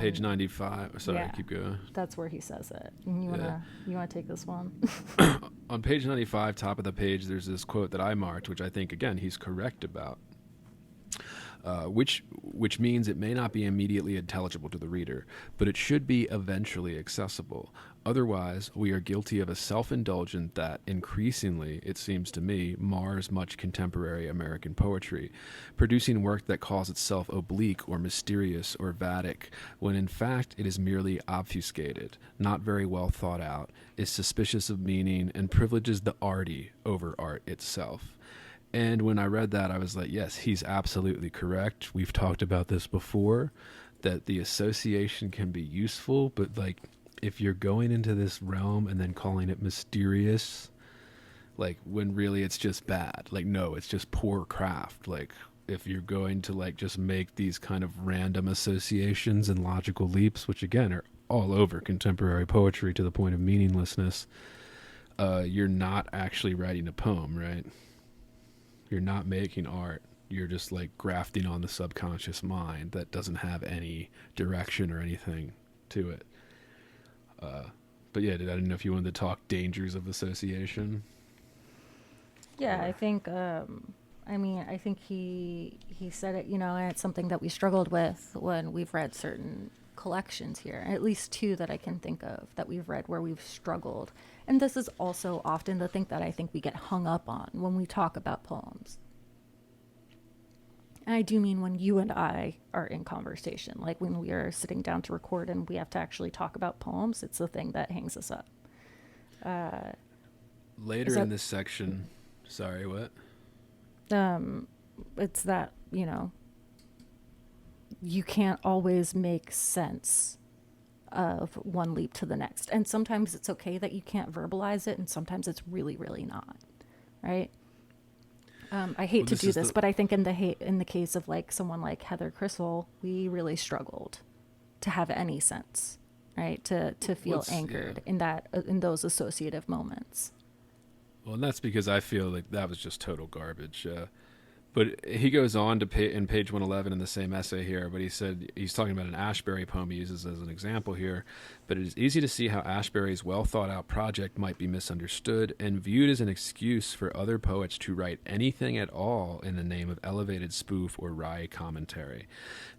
page 95. Sorry, yeah, keep going. that's where he says it. You wanna take this one? On page 95, top of the page, there's this quote that I marked, which I think, again, he's correct about. Which means it may not be immediately intelligible to the reader, but it should be eventually accessible. Otherwise, we are guilty of a self-indulgence that, increasingly, it seems to me, mars much contemporary American poetry, producing work that calls itself oblique or mysterious or Vedic, when in fact it is merely obfuscated, not very well thought out, is suspicious of meaning, and privileges the arty over art itself. And when I read that, I was like, yes, he's absolutely correct. We've talked about this before, that the association can be useful, but like if you're going into this realm and then calling it mysterious, like when really it's just bad, like no, it's just poor craft. Like if you're going to like just make these kind of random associations and logical leaps, which again are all over contemporary poetry to the point of meaninglessness, you're not actually writing a poem, right? You're not making art. You're just like grafting on the subconscious mind that doesn't have any direction or anything to it. But yeah, I didn't know if you wanted to talk dangers of association. Yeah, I think. I think he said it. And it's something that we struggled with when we've read certain collections here. At least two that I can think of that we've read where we've struggled. And this is also often the thing that I think we get hung up on when we talk about poems. And I do mean when you and I are in conversation, like when we are sitting down to record and we have to actually talk about poems, it's the thing that hangs us up. Later in this section, sorry, what? It's that, you can't always make sense of one leap to the next. And sometimes it's okay that you can't verbalize it, and sometimes it's really, really not, right? I hate to do this, but I think in the case of like someone like Heather Crissell, we really struggled to have any sense, right? To feel anchored in those associative moments. Well, and that's because I feel like that was just total garbage. But he goes on to in page 111 in the same essay here, but he said he's talking about an Ashbery poem he uses as an example here, but it is easy to see how Ashbery's well-thought-out project might be misunderstood and viewed as an excuse for other poets to write anything at all in the name of elevated spoof or wry commentary.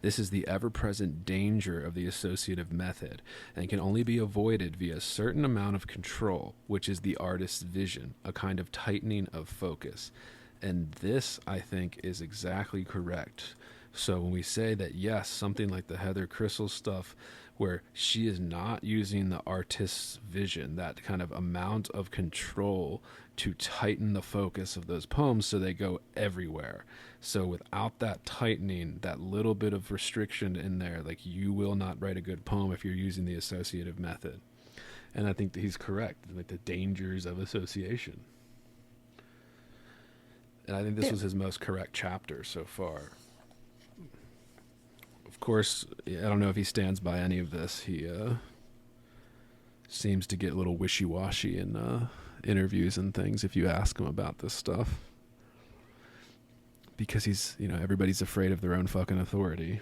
This is the ever-present danger of the associative method, and can only be avoided via a certain amount of control, which is the artist's vision, a kind of tightening of focus. And this, I think, is exactly correct. So when we say that, yes, something like the Heather Crissell stuff, where she is not using the artist's vision, that kind of amount of control to tighten the focus of those poems so they go everywhere. So without that tightening, that little bit of restriction in there, like you will not write a good poem if you're using the associative method. And I think that he's correct, like the dangers of association. And I think this was his most correct chapter so far. Of course, I don't know if he stands by any of this. He seems to get a little wishy-washy in interviews and things if you ask him about this stuff. Because he's, everybody's afraid of their own fucking authority.